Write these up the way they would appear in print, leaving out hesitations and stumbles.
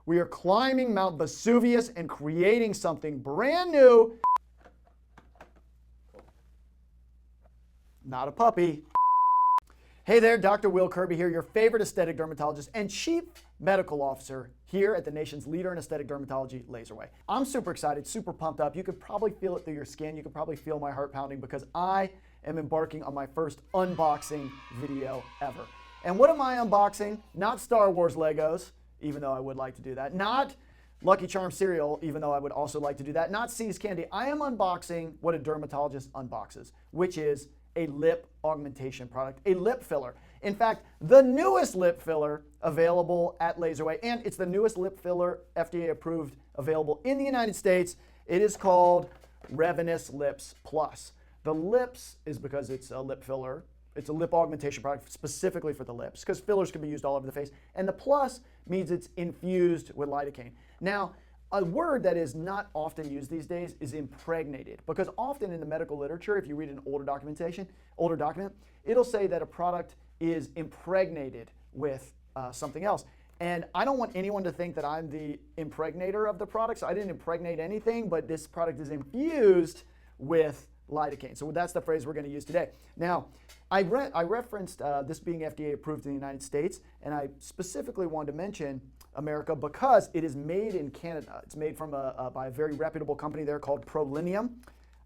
We are climbing Mount Vesuvius and creating something brand new. Not a puppy. Hey there, Dr. Will Kirby here, your favorite aesthetic dermatologist and chief medical officer here at the nation's leader in aesthetic dermatology, LaserAway. I'm super excited, super pumped up. You could probably feel it through your skin. You could probably feel my heart pounding because I am embarking on my first unboxing video ever. And what am I unboxing? Not Star Wars Legos, even though I would like to do that. Not Lucky Charms cereal, even though I would also like to do that. Not C's candy. I am unboxing what a dermatologist unboxes, which is a lip augmentation product, a lip filler. In fact, the newest lip filler available at LaserAway, and it's the newest lip filler FDA approved available in the United States. It is called Revanesse Lips Plus. The lips is because it's a lip filler. It's a lip augmentation product specifically for the lips because fillers can be used all over the face. And the plus means it's infused with lidocaine. Now, a word that is not often used these days is impregnated, because often in the medical literature, if you read an older document, it'll say that a product is impregnated with something else. And I don't want anyone to think that I'm the impregnator of the product, so I didn't impregnate anything, but this product is infused with lidocaine. So that's the phrase we're going to use today. Now, I referenced this being FDA approved in the United States, and I specifically wanted to mention America because it is made in Canada. It's made from by a very reputable company there called Prolinium.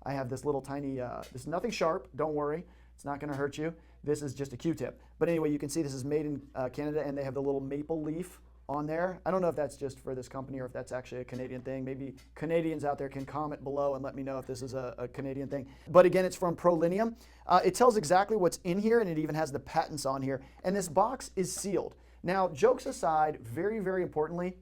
I have this little tiny, this is nothing sharp, don't worry. It's not gonna hurt you. This is just a Q-tip. But anyway, you can see this is made in Canada and they have the little maple leaf on there. I don't know if that's just for this company or if that's actually a Canadian thing. Maybe Canadians out there can comment below and let me know if this is a Canadian thing. But again, it's from Prolinium. It tells exactly what's in here and it even has the patents on here. And this box is sealed. Now, jokes aside, very, very importantly,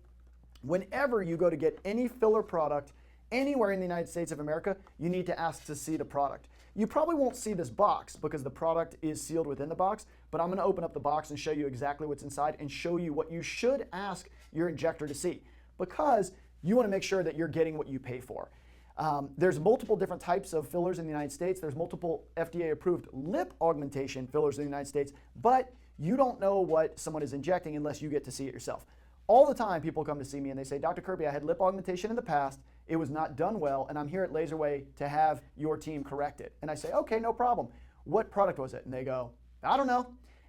whenever you go to get any filler product anywhere in the United States of America, you need to ask to see the product. You probably won't see this box because the product is sealed within the box, but I'm going to open up the box and show you exactly what's inside and show you what you should ask your injector to see because you want to make sure that you're getting what you pay for. There's multiple different types of fillers in the United States. There's multiple FDA-approved lip augmentation fillers in the United States, but you don't know what someone is injecting unless you get to see it yourself. All the time people come to see me and they say, Dr. Kirby, I had lip augmentation in the past, it was not done well, and I'm here at LaserAway to have your team correct it. And I say, okay, no problem. What product was it? And they go, I don't know.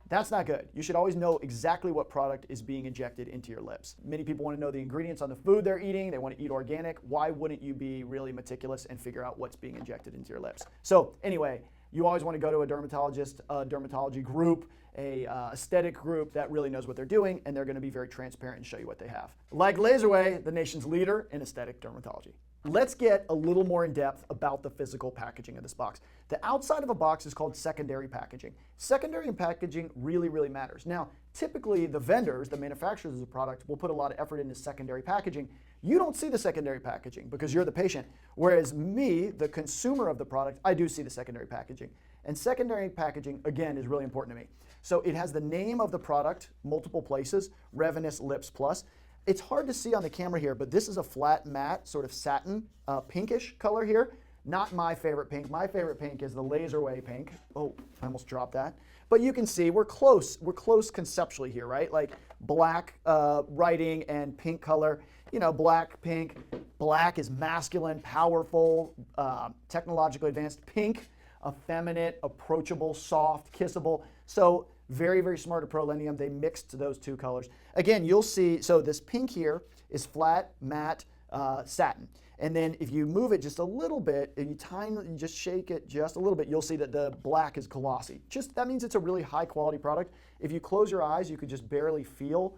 That's not good. You should always know exactly what product is being injected into your lips. Many people want to know the ingredients on the food they're eating. They want to eat organic. Why wouldn't you be really meticulous and figure out what's being injected into your lips? So anyway, you always want to go to a dermatologist, a dermatology group, a aesthetic group that really knows what they're doing, and they're going to be very transparent and show you what they have. Like LaserAway, the nation's leader in aesthetic dermatology. Let's get a little more in depth about the physical packaging of this box. The outside of a box is called secondary packaging. Secondary packaging really, really matters. Now, typically the vendors, the manufacturers of the product, will put a lot of effort into secondary packaging. You don't see the secondary packaging because you're the patient. Whereas me, the consumer of the product, I do see the secondary packaging. And secondary packaging, again, is really important to me. So it has the name of the product, multiple places, Revanesse Lips Plus. It's hard to see on the camera here, but this is a flat matte, sort of satin, pinkish color here. Not my favorite pink. My favorite pink is the LaserAway pink. Oh, I almost dropped that. But you can see we're close. We're close conceptually here, right? Like black writing and pink color. You know, black, pink. Black is masculine, powerful, technologically advanced. Pink, effeminate, approachable, soft, kissable. So very, very smart of Prolinium. They mixed those two colors. Again, you'll see, so this pink here is flat, matte, satin. And then if you move it just a little bit, and you just shake it just a little bit, you'll see that the black is glossy. That means it's a really high quality product. If you close your eyes, you could just barely feel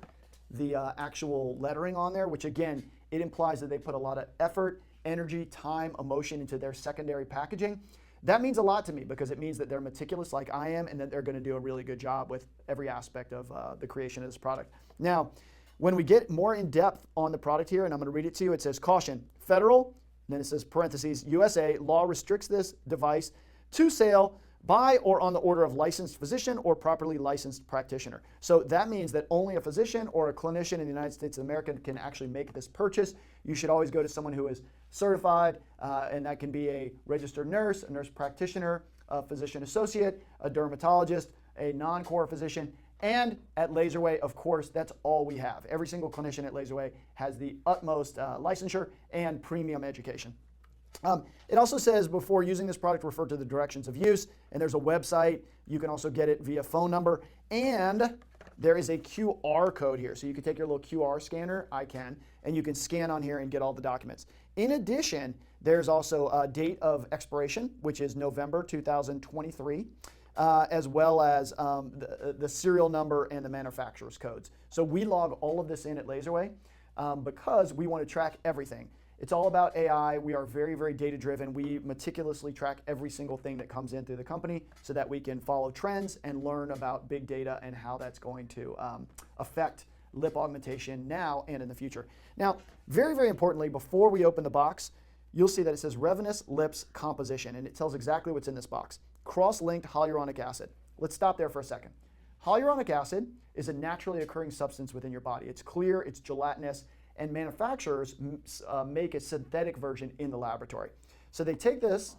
the actual lettering on there, which again, it implies that they put a lot of effort, energy, time, emotion into their secondary packaging. That means a lot to me because it means that they're meticulous like I am and that they're going to do a really good job with every aspect of the creation of this product. Now, when we get more in depth on the product here, and I'm going to read it to you, it says caution, federal, and then it says parentheses, USA, law restricts this device to sale by or on the order of licensed physician or properly licensed practitioner. So that means that only a physician or a clinician in the United States of America can actually make this purchase. You should always go to someone who is certified, and that can be a registered nurse, a nurse practitioner, a physician associate, a dermatologist, a non-core physician. And at LaserAway, of course, that's all we have. Every single clinician at LaserAway has the utmost licensure and premium education. It also says before using this product, refer to the directions of use, and there's a website. You can also get it via phone number, and there is a QR code here. So you can take your little QR scanner, I can, and you can scan on here and get all the documents. In addition, there's also a date of expiration, which is November 2023, as well as the serial number and the manufacturer's codes. So we log all of this in at LaserAway because we want to track everything. It's all about AI. We are very, very data-driven. We meticulously track every single thing that comes in through the company so that we can follow trends and learn about big data and how that's going to affect lip augmentation now and in the future. Now, very, very importantly, before we open the box, you'll see that it says Revanesse Lips Composition, and it tells exactly what's in this box. Cross-linked hyaluronic acid. Let's stop there for a second. Hyaluronic acid is a naturally occurring substance within your body. It's clear, it's gelatinous, and manufacturers make a synthetic version in the laboratory. So they take this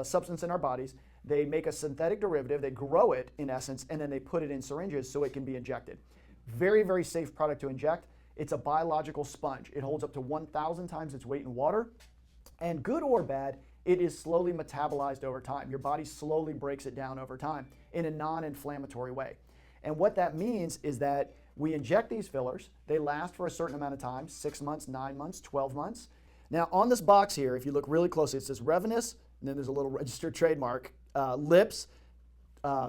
substance in our bodies, they make a synthetic derivative, they grow it in essence, and then they put it in syringes so it can be injected. Very, very safe product to inject. It's a biological sponge. It holds up to 1,000 times its weight in water, and good or bad, it is slowly metabolized over time. Your body slowly breaks it down over time in a non-inflammatory way. And what that means is that we inject these fillers. They last for a certain amount of time, 6 months, 9 months, 12 months. Now on this box here, if you look really closely, it says Revanesse, and then there's a little registered trademark, lips,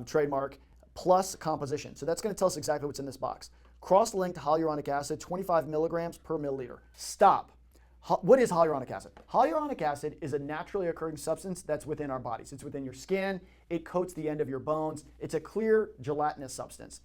trademark, plus composition. So that's going to tell us exactly what's in this box. Cross-linked hyaluronic acid, 25 milligrams per milliliter. Stop. What is hyaluronic acid? Hyaluronic acid is a naturally occurring substance that's within our bodies. It's within your skin. It coats the end of your bones. It's a clear gelatinous substance.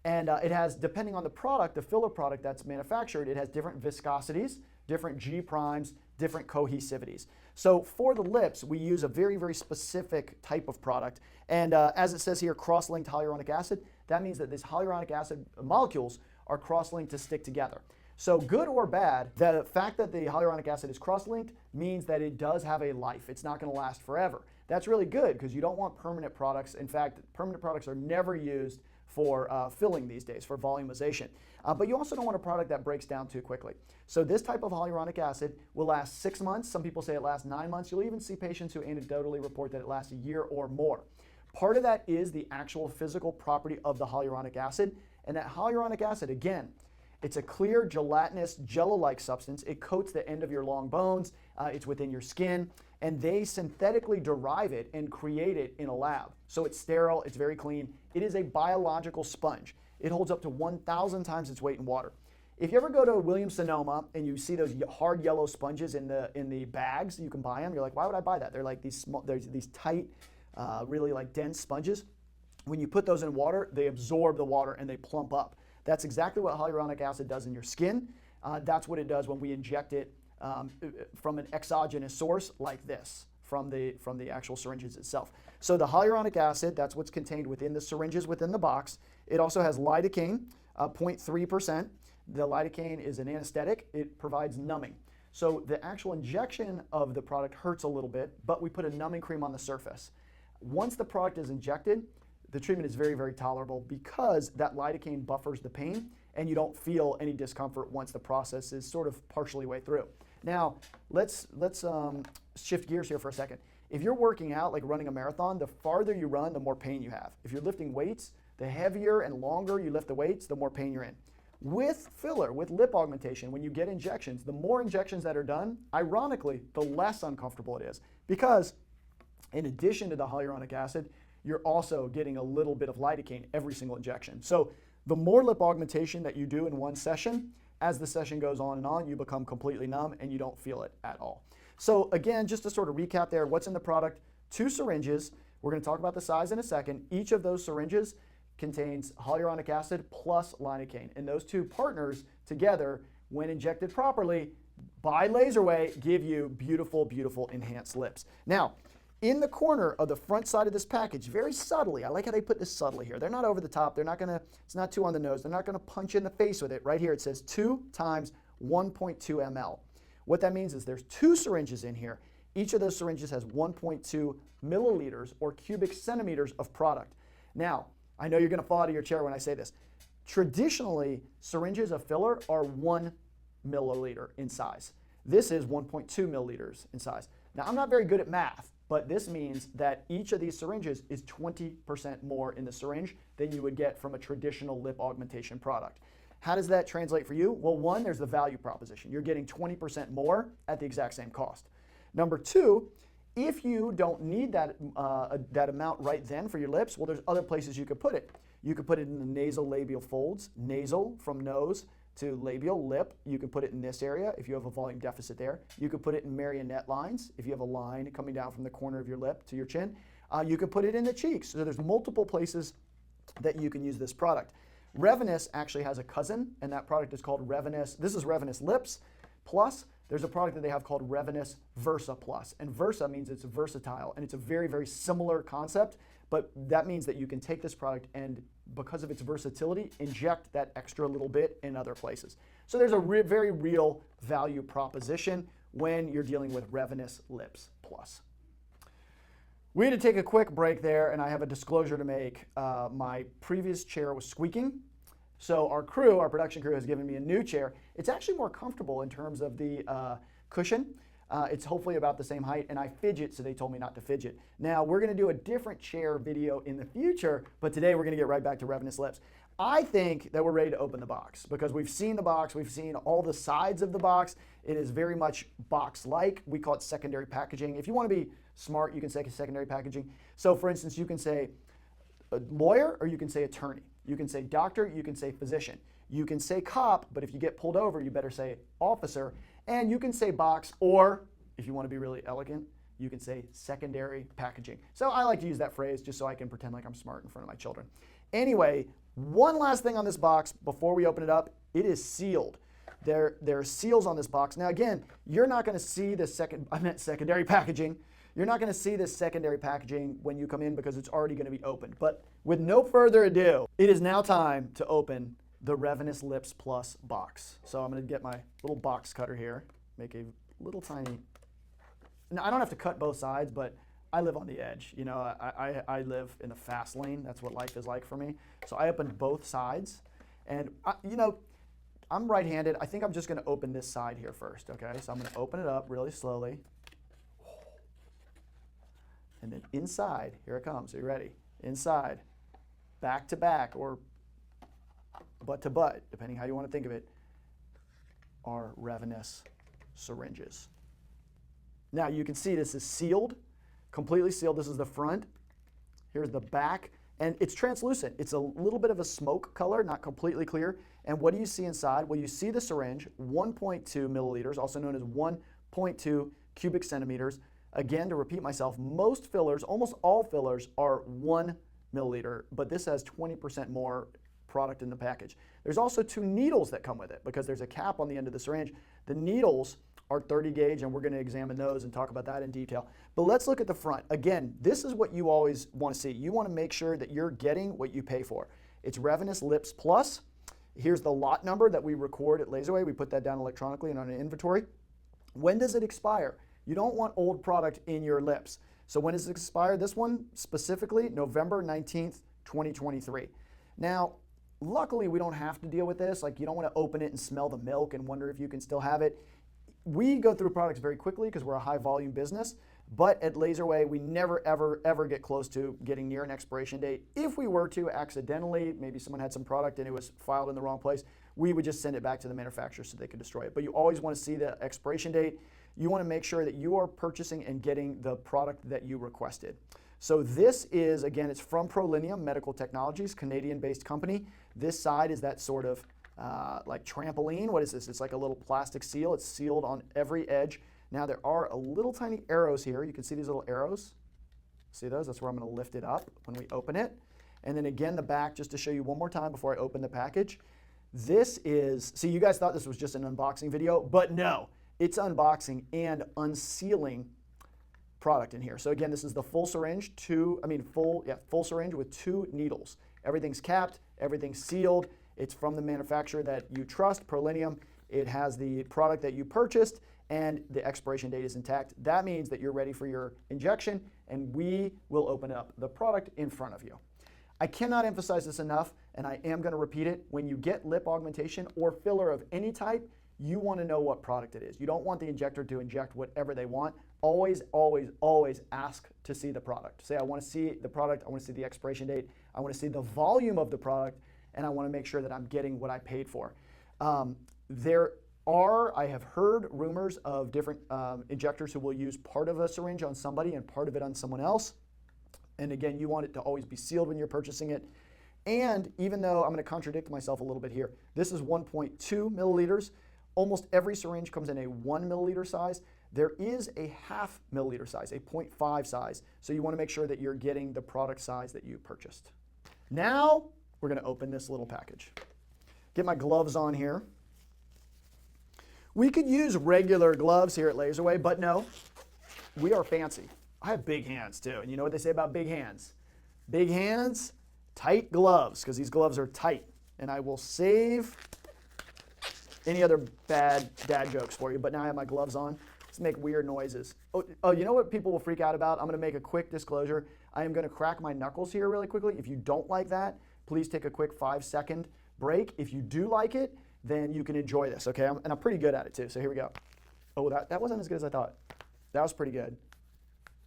And it has, depending on the product, the filler product that's manufactured, it has different viscosities, different G primes, different cohesivities. So for the lips, we use a very, very specific type of product. And as it says here, cross-linked hyaluronic acid, that means that these hyaluronic acid molecules are cross-linked to stick together. So good or bad, the fact that the hyaluronic acid is cross-linked means that it does have a life. It's not going to last forever. That's really good because you don't want permanent products. In fact, permanent products are never used for filling these days, for volumization. But you also don't want a product that breaks down too quickly. So this type of hyaluronic acid will last 6 months. Some people say it lasts 9 months. You'll even see patients who anecdotally report that it lasts a year or more. Part of that is the actual physical property of the hyaluronic acid. And that hyaluronic acid, again, it's a clear, gelatinous, jello-like substance. It coats the end of your long bones. It's within your skin. And they synthetically derive it and create it in a lab. So it's sterile, it's very clean. It is a biological sponge. It holds up to 1,000 times its weight in water. If you ever go to Williams-Sonoma and you see those hard yellow sponges in the bags, you can buy them. You're like, why would I buy that? They're like these small, there's these tight, really like dense sponges. When you put those in water, they absorb the water and they plump up. That's exactly what hyaluronic acid does in your skin. That's what it does when we inject it from an exogenous source like this, from the actual syringes itself. So the hyaluronic acid, that's what's contained within the syringes within the box. It also has lidocaine, 0.3%. The lidocaine is an anesthetic. It provides numbing. So the actual injection of the product hurts a little bit, but we put a numbing cream on the surface. Once the product is injected, the treatment is very, very tolerable because that lidocaine buffers the pain and you don't feel any discomfort once the process is sort of partially way through. Now, let's shift gears here for a second. If you're working out, like running a marathon, the farther you run, the more pain you have. If you're lifting weights, the heavier and longer you lift the weights, the more pain you're in. With filler, with lip augmentation, when you get injections, the more injections that are done, ironically, the less uncomfortable it is. Because in addition to the hyaluronic acid, you're also getting a little bit of lidocaine every single injection. So the more lip augmentation that you do in one session, as the session goes on, you become completely numb and you don't feel it at all. So again, just to sort of recap there, what's in the product? 2 syringes. We're going to talk about the size in a second. Each of those syringes contains hyaluronic acid plus lidocaine. And those 2 partners together, when injected properly by LaserAway, give you beautiful, beautiful enhanced lips. Now, in the corner of the front side of this package, very subtly, I like how they put this subtly here. They're not over the top. They're not going to, it's not too on the nose. They're not going to punch you in the face with it. Right here it says 2 times 1.2 ml. What that means is there's 2 syringes in here. Each of those syringes has 1.2 milliliters or cubic centimeters of product. Now, I know you're going to fall out of your chair when I say this. Traditionally, syringes of filler are 1 milliliter in size. This is 1.2 milliliters in size. Now, I'm not very good at math, but this means that each of these syringes is 20% more in the syringe than you would get from a traditional lip augmentation product. How does that translate for you? Well, one, there's the value proposition. You're getting 20% more at the exact same cost. Number two, if you don't need that amount right then for your lips, well, there's other places you could put it. You could put it in the nasal labial folds, nasal from nose to labial, lip. You can put it in this area if you have a volume deficit there. You could put it in marionette lines if you have a line coming down from the corner of your lip to your chin. You could put it in the cheeks. So there's multiple places that you can use this product. Revanesse actually has a cousin, and that product is called Revanesse. This is Revanesse Lips Plus. There's a product that they have called Revanesse Versa Plus. And Versa means it's versatile, and it's a very, very similar concept, but that means that you can take this product and, because of its versatility, inject that extra little bit in other places. So there's a very real value proposition when you're dealing with Revanesse Lips Plus. We had to take a quick break there, and I have a disclosure to make. My previous chair was squeaking, so our production crew, has given me a new chair. It's actually more comfortable in terms of the cushion. It's hopefully about the same height, and I fidget, so they told me not to fidget. Now, we're going to do a different chair video in the future, but today we're going to get right back to Revanesse Lips. I think that we're ready to open the box because we've seen the box, we've seen all the sides of the box. It is very much box-like. We call it secondary packaging. If you want to be smart, you can say secondary packaging. So for instance, you can say a lawyer or you can say attorney. You can say doctor, you can say physician. You can say cop, but if you get pulled over, you better say officer. And you can say box, or if you want to be really elegant, you can say secondary packaging. So I like to use that phrase just so I can pretend like I'm smart in front of my children. Anyway, one last thing on this box before we open it up. It is sealed. There are seals on this box. Now again, you're not going to see the secondary packaging. You're not going to see this secondary packaging when you come in because it's already going to be opened. But with no further ado, it is now time to open the Revanesse Lips Plus box. So I'm going to get my little box cutter here, make a little tiny. Now I don't have to cut both sides, but I live on the edge. You know, I live in the fast lane. That's what life is like for me. So I opened both sides, and you know, I'm right-handed. I think I'm just going to open this side here first. Okay, so I'm going to open it up really slowly. And then inside, here it comes. Are you ready? Inside, back to back, or butt to butt, depending how you want to think of it, are Revanesse syringes. Now you can see this is sealed, completely sealed. This is the front. Here's the back, and it's translucent. It's a little bit of a smoke color, not completely clear. And what do you see inside? Well, you see the syringe, 1.2 milliliters, also known as 1.2 cubic centimeters. Again, to repeat myself, most fillers, almost all fillers, are 1 milliliter, but this has 20% more product in the package. There's also 2 needles that come with it because there's a cap on the end of the syringe. The needles are 30 gauge, and we're going to examine those and talk about that in detail. But let's look at the front. Again, this is what you always want to see. You want to make sure that you're getting what you pay for. It's Revanesse Lips Plus. Here's the lot number that we record at LaserAway. We put that down electronically and on an inventory. When does it expire? You don't want old product in your lips. So when does it expire? This one specifically, November 19th, 2023. Now, luckily we don't have to deal with this. Like, you don't want to open it and smell the milk and wonder if you can still have it. We go through products very quickly because we're a high volume business, but at LaserAway, we never, ever get close to getting near an expiration date. If we were to accidentally, maybe someone had some product and it was filed in the wrong place, we would just send it back to the manufacturer so they could destroy it. But you always want to see the expiration date. You want to make sure that you are purchasing and getting the product that you requested. So this is, again, it's from Prolinium Medical Technologies, Canadian-based company. This side is that sort of like trampoline. What is this? It's like a little plastic seal. It's sealed on every edge. Now there are a little tiny arrows here. You can see these little arrows. See those? That's where I'm going to lift it up when we open it. And then again, the back, just to show you one more time before I open the package. This is, see, you guys thought this was just an unboxing video, but no. It's unboxing and unsealing product in here. So again, this is the full syringe, full syringe with 2 needles. Everything's capped, everything's sealed. It's from the manufacturer that you trust, Prolinium. It has the product that you purchased, and the expiration date is intact. That means that you're ready for your injection, and we will open up the product in front of you. I cannot emphasize this enough, and I am going to repeat it. When you get lip augmentation or filler of any type, you want to know what product it is. You don't want the injector to inject whatever they want. Always, always, always ask to see the product. Say, I want to see the product, I want to see the expiration date, I want to see the volume of the product, and I want to make sure that I'm getting what I paid for. I have heard rumors of different injectors who will use part of a syringe on somebody and part of it on someone else. And again, you want it to always be sealed when you're purchasing it. And even though I'm going to contradict myself a little bit here, this is 1.2 milliliters. Almost every syringe comes in a 1 milliliter size. There is a half milliliter size, a 0.5 size. So you want to make sure that you're getting the product size that you purchased. Now we're going to open this little package. Get my gloves on here. We could use regular gloves here at LaserAway, but no, we are fancy. I have big hands too, and you know what they say about big hands? Big hands, tight gloves, because these gloves are tight. And I will save any other bad dad jokes for you, but now I have my gloves on. Let's make weird noises. Oh, you know what people will freak out about? I'm going to make a quick disclosure. I am going to crack my knuckles here really quickly. If you don't like that, please take a quick 5-second break. If you do like it, then you can enjoy this, okay? And I'm pretty good at it too, so here we go. Oh, that wasn't as good as I thought. That was pretty good.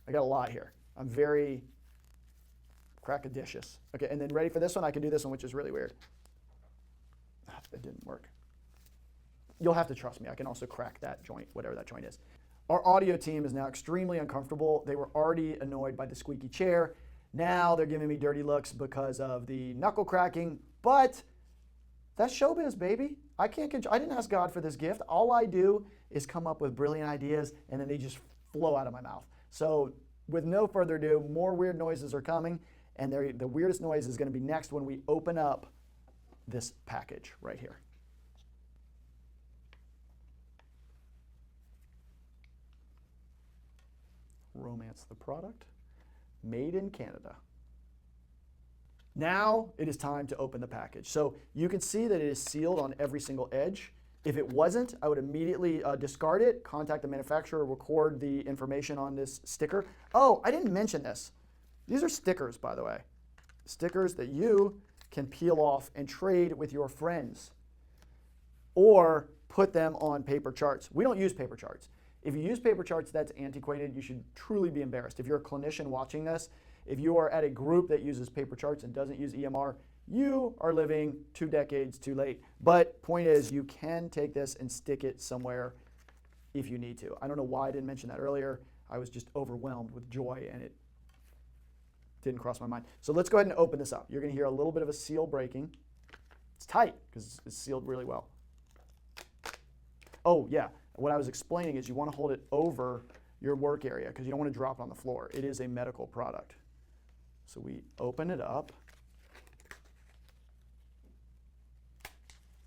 I got a lot here. I'm very crackadicious. Okay, and then ready for this one? I can do this one, which is really weird. That didn't work. You'll have to trust me. I can also crack that joint, whatever that joint is. Our audio team is now extremely uncomfortable. They were already annoyed by the squeaky chair. Now they're giving me dirty looks because of the knuckle cracking, but that's showbiz, baby. I didn't ask God for this gift. All I do is come up with brilliant ideas, and then they just flow out of my mouth. So with no further ado, more weird noises are coming, and the weirdest noise is going to be next when we open up this package right here. Romance the product. Made in Canada. Now it is time to open the package. So you can see that it is sealed on every single edge. If it wasn't, I would immediately discard it, contact the manufacturer, record the information on this sticker. Oh, I didn't mention this. These are stickers, by the way. Stickers that you can peel off and trade with your friends or put them on paper charts. We don't use paper charts. If you use paper charts, that's antiquated. You should truly be embarrassed. If you're a clinician watching this, if you are at a group that uses paper charts and doesn't use EMR, you are living 2 decades too late. But point is, you can take this and stick it somewhere if you need to. I don't know why I didn't mention that earlier. I was just overwhelmed with joy and it didn't cross my mind. So let's go ahead and open this up. You're going to hear a little bit of a seal breaking. It's tight because it's sealed really well. Oh yeah, what I was explaining is you want to hold it over your work area because you don't want to drop it on the floor. It is a medical product. So we open it up,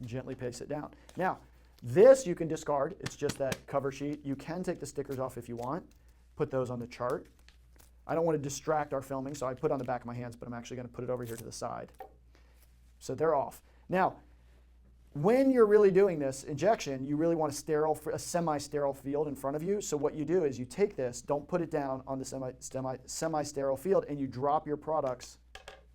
gently paste it down. Now, this you can discard. It's just that cover sheet. You can take the stickers off if you want, put those on the chart. I don't want to distract our filming, so I put it on the back of my hands, but I'm actually going to put it over here to the side. So they're off. Now, when you're really doing this injection, you really want a semi-sterile field in front of you. So what you do is you take this, don't put it down on the semi-sterile field, and you drop your products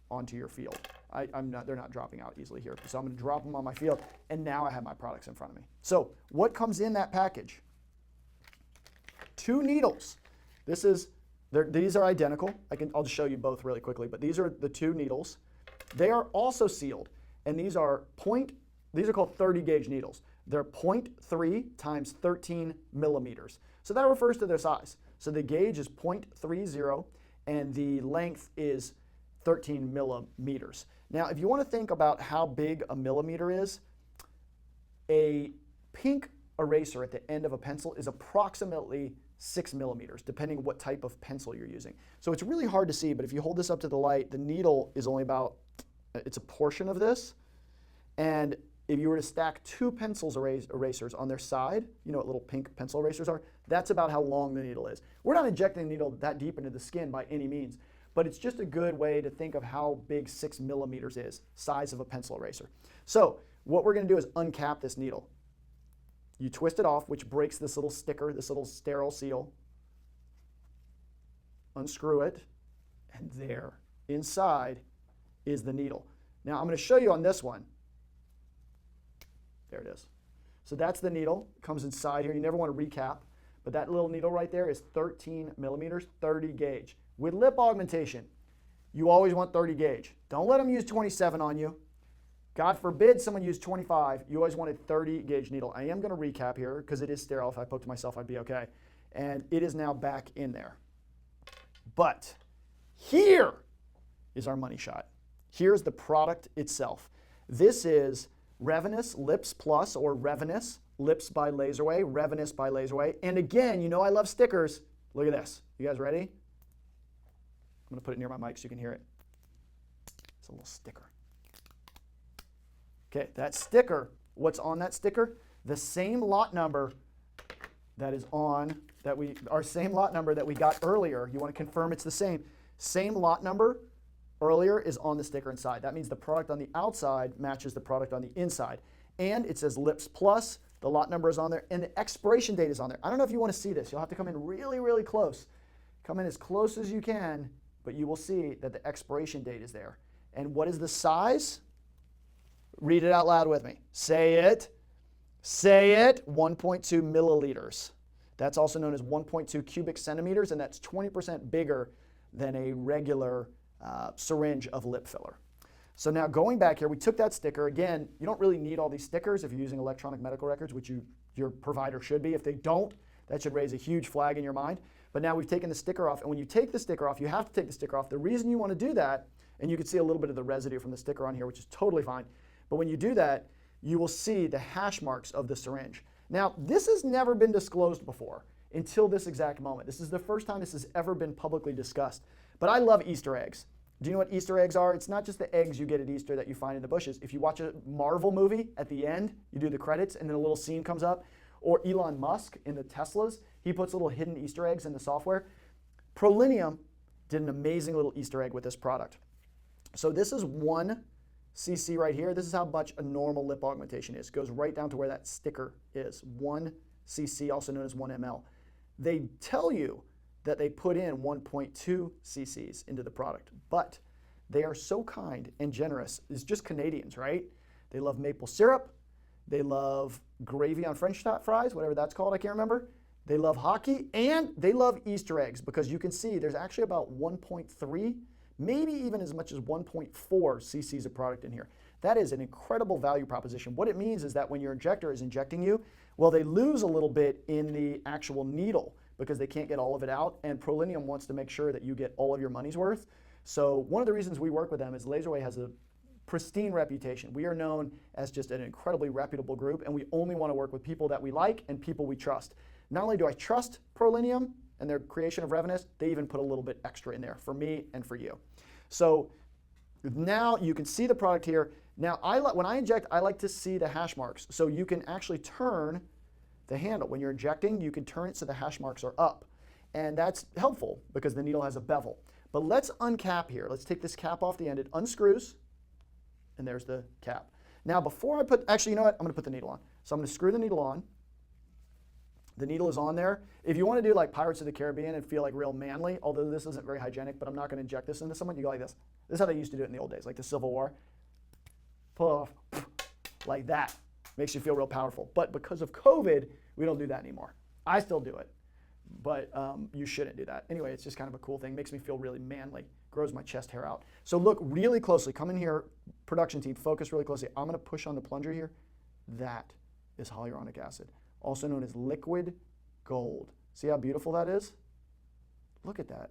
onto your field. They're not dropping out easily here. So I'm going to drop them on my field, and now I have my products in front of me. So what comes in that package? 2 needles. These are identical. I'll just show you both really quickly, but these are the 2 needles. They are also sealed, and these are called 30 gauge needles. They're 0.3 times 13 millimeters. So that refers to their size. So the gauge is 0.30 and the length is 13 millimeters. Now, if you want to think about how big a millimeter is, a pink eraser at the end of a pencil is approximately 6 millimeters, depending on what type of pencil you're using. So it's really hard to see, but if you hold this up to the light, the needle is only it's a portion of this. And if you were to stack 2 pencils erasers on their side, you know what little pink pencil erasers are? That's about how long the needle is. We're not injecting the needle that deep into the skin by any means, but it's just a good way to think of how big 6 millimeters is, size of a pencil eraser. So what we're going to do is uncap this needle. You twist it off, which breaks this little sticker, this little sterile seal. Unscrew it, and there, inside, is the needle. Now I'm going to show you on this one. There it is. So that's the needle. It comes inside here. You never want to recap, but that little needle right there is 13 millimeters, 30 gauge. With lip augmentation, you always want 30 gauge. Don't let them use 27 on you. God forbid someone use 25. You always wanted 30 gauge needle. I am going to recap here because it is sterile. If I poked myself, I'd be okay. And it is now back in there. But here is our money shot. Here's the product itself. This is Revanesse Lips Plus, or Revanesse Lips by LaserAway, Revanesse by LaserAway. And again, you know I love stickers. Look at this. You guys ready? I'm going to put it near my mic so you can hear it. It's a little sticker. Okay, that sticker, what's on that sticker? The same lot number that is on, our same lot number that we got earlier. You want to confirm it's the same. Same lot number earlier is on the sticker inside. That means the product on the outside matches the product on the inside. And it says Lips Plus, the lot number is on there, and the expiration date is on there. I don't know if you want to see this. You'll have to come in really, really close. Come in as close as you can, but you will see that the expiration date is there. And what is the size? Read it out loud with me. Say it. Say it. 1.2 milliliters. That's also known as 1.2 cubic centimeters, and that's 20% bigger than a regular syringe of lip filler. So now going back here, we took that sticker. Again, you don't really need all these stickers if you're using electronic medical records, which your provider should be. If they don't, that should raise a huge flag in your mind. But now we've taken the sticker off, and when you take the sticker off, you have to take the sticker off. The reason you want to do that, and you can see a little bit of the residue from the sticker on here, which is totally fine. But when you do that, you will see the hash marks of the syringe. Now, this has never been disclosed before until this exact moment. This is the first time this has ever been publicly discussed. But I love Easter eggs. Do you know what Easter eggs are? It's not just the eggs you get at Easter that you find in the bushes. If you watch a Marvel movie, at the end, you do the credits, and then a little scene comes up. Or Elon Musk in the Teslas, he puts little hidden Easter eggs in the software. Prolinium did an amazing little Easter egg with this product. So this is 1 cc right here. This is how much a normal lip augmentation is. It goes right down to where that sticker is. 1 cc, also known as 1 ml. They tell you that they put in 1.2 cc's into the product, but they are so kind and generous. It's just Canadians, right? They love maple syrup. They love gravy on French fries, whatever that's called, I can't remember. They love hockey, and they love Easter eggs, because you can see there's actually about 1.3, maybe even as much as 1.4 cc's of product in here. That is an incredible value proposition. What it means is that when your injector is injecting you, well, they lose a little bit in the actual needle because they can't get all of it out, and Prolinium wants to make sure that you get all of your money's worth. So one of the reasons we work with them is LaserAway has a pristine reputation. We are known as just an incredibly reputable group, and we only want to work with people that we like and people we trust. Not only do I trust Prolinium and their creation of Revanesse, they even put a little bit extra in there for me and for you. So now you can see the product here. Now when I inject, I like to see the hash marks. So you can actually turn the handle. When you're injecting, you can turn it so the hash marks are up. And that's helpful because the needle has a bevel. But let's uncap here. Let's take this cap off the end. It unscrews, and there's the cap. Now before I put, actually, you know what? I'm going to put the needle on. So I'm going to screw the needle on. The needle is on there. If you want to do like Pirates of the Caribbean and feel like real manly, although this isn't very hygienic, but I'm not going to inject this into someone, you go like this. This is how they used to do it in the old days, like the Civil War. Pull off, like that. Makes you feel real powerful. But because of COVID, we don't do that anymore. I still do it, but you shouldn't do that. Anyway, it's just kind of a cool thing. Makes me feel really manly. Grows my chest hair out. So look really closely. Come in here, production team, focus really closely. I'm going to push on the plunger here. That is hyaluronic acid, also known as liquid gold. See how beautiful that is? Look at that.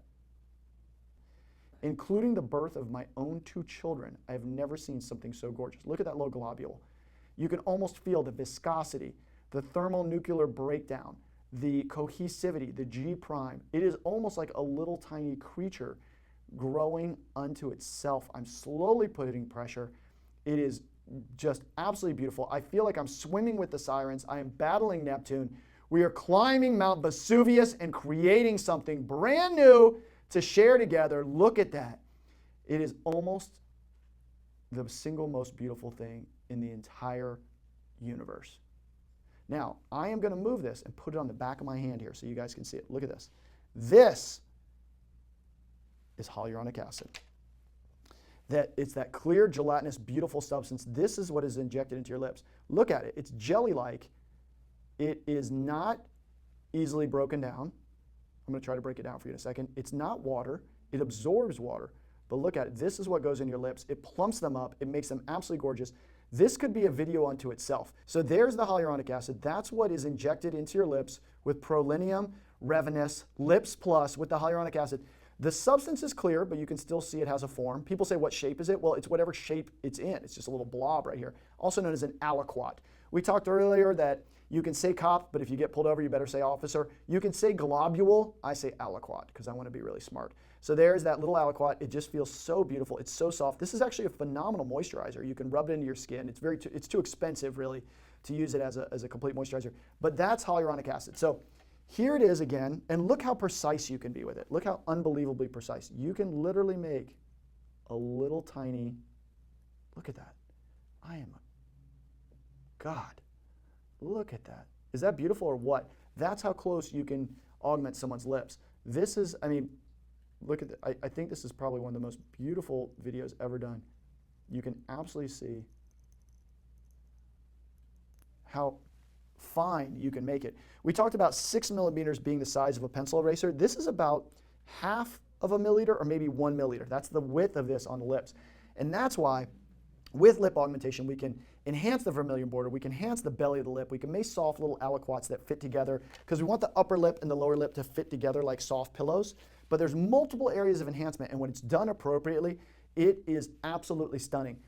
Including the birth of my own 2 children, I have never seen something so gorgeous. Look at that little globule. You can almost feel the viscosity, the thermonuclear breakdown, the cohesivity, the G prime. It is almost like a little tiny creature growing unto itself. I'm slowly putting pressure. It is just absolutely beautiful. I feel like I'm swimming with the sirens. I am battling Neptune. We are climbing Mount Vesuvius and creating something brand new to share together. Look at that. It is almost the single most beautiful thing in the entire universe. Now, I am going to move this and put it on the back of my hand here so you guys can see it. Look at this. This is hyaluronic acid. that it's that clear, gelatinous, beautiful substance. This is what is injected into your lips. Look at it. It's jelly-like. It is not easily broken down. I'm going to try to break it down for you in a second. It's not water. It absorbs water. But look at it. This is what goes in your lips. It plumps them up. It makes them absolutely gorgeous. This could be a video unto itself. So there's the hyaluronic acid. That's what is injected into your lips with Prolinium Revanesse Lips Plus with the hyaluronic acid. The substance is clear, but you can still see it has a form. People say, what shape is it? Well, it's whatever shape it's in. It's just a little blob right here, also known as an aliquot. We talked earlier that you can say cop, but if you get pulled over, you better say officer. You can say globule. I say aliquot because I want to be really smart. So there's that little aliquot. It just feels so beautiful. It's so soft. This is actually a phenomenal moisturizer. You can rub it into your skin. It's too expensive, really, to use it as a complete moisturizer. But that's hyaluronic acid. So here it is again, and look how precise you can be with it. Look how unbelievably precise. You can literally make a little tiny, look at that. God, look at that. Is that beautiful or what? That's how close you can augment someone's lips. This is, I mean, look at that. I think this is probably one of the most beautiful videos ever done. You can absolutely see how fine you can make it. We talked about 6 millimeters being the size of a pencil eraser. This is about half of a milliliter or maybe 1 milliliter. That's the width of this on the lips. And that's why with lip augmentation, we can enhance the vermilion border, we can enhance the belly of the lip, we can make soft little aliquots that fit together because we want the upper lip and the lower lip to fit together like soft pillows. But there's multiple areas of enhancement, and when it's done appropriately, it is absolutely stunning.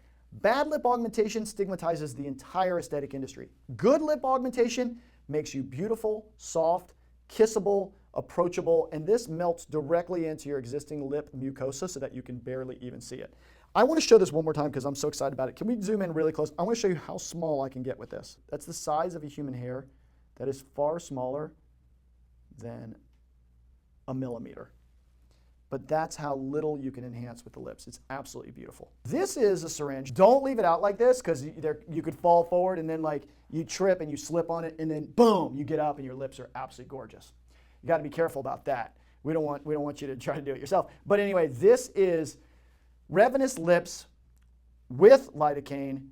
Bad lip augmentation stigmatizes the entire aesthetic industry. Good lip augmentation makes you beautiful, soft, kissable, approachable, and this melts directly into your existing lip mucosa so that you can barely even see it. I want to show this one more time because I'm so excited about it. Can we zoom in really close? I want to show you how small I can get with this. That's the size of a human hair. That is far smaller than a millimeter. But that's how little you can enhance with the lips. It's absolutely beautiful. This is a syringe. Don't leave it out like this because you could fall forward and then like you trip and you slip on it and then boom, you get up and your lips are absolutely gorgeous. You got to be careful about that. We don't want you to try to do it yourself. But anyway, this is Revanesse Lips with lidocaine,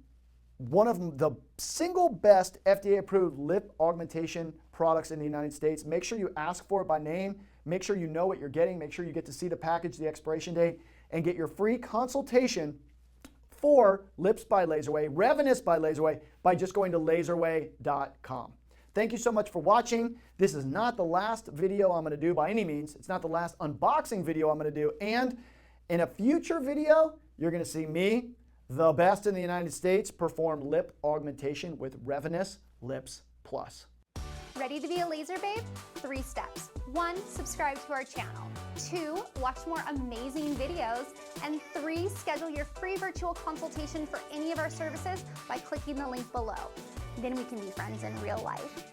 one of the single best FDA-approved lip augmentation products in the United States. Make sure you ask for it by name. Make sure you know what you're getting. Make sure you get to see the package, the expiration date, and get your free consultation for Lips by LaserAway, Revanesse by LaserAway, by just going to laseraway.com. Thank you so much for watching. This is not the last video I'm going to do by any means. It's not the last unboxing video I'm going to do. And in a future video, you're going to see me, the best in the United States, perform lip augmentation with Revanesse Lips Plus. Ready to be a laser babe? 3 steps. 1, subscribe to our channel. 2, watch more amazing videos. And 3, schedule your free virtual consultation for any of our services by clicking the link below. Then we can be friends in real life.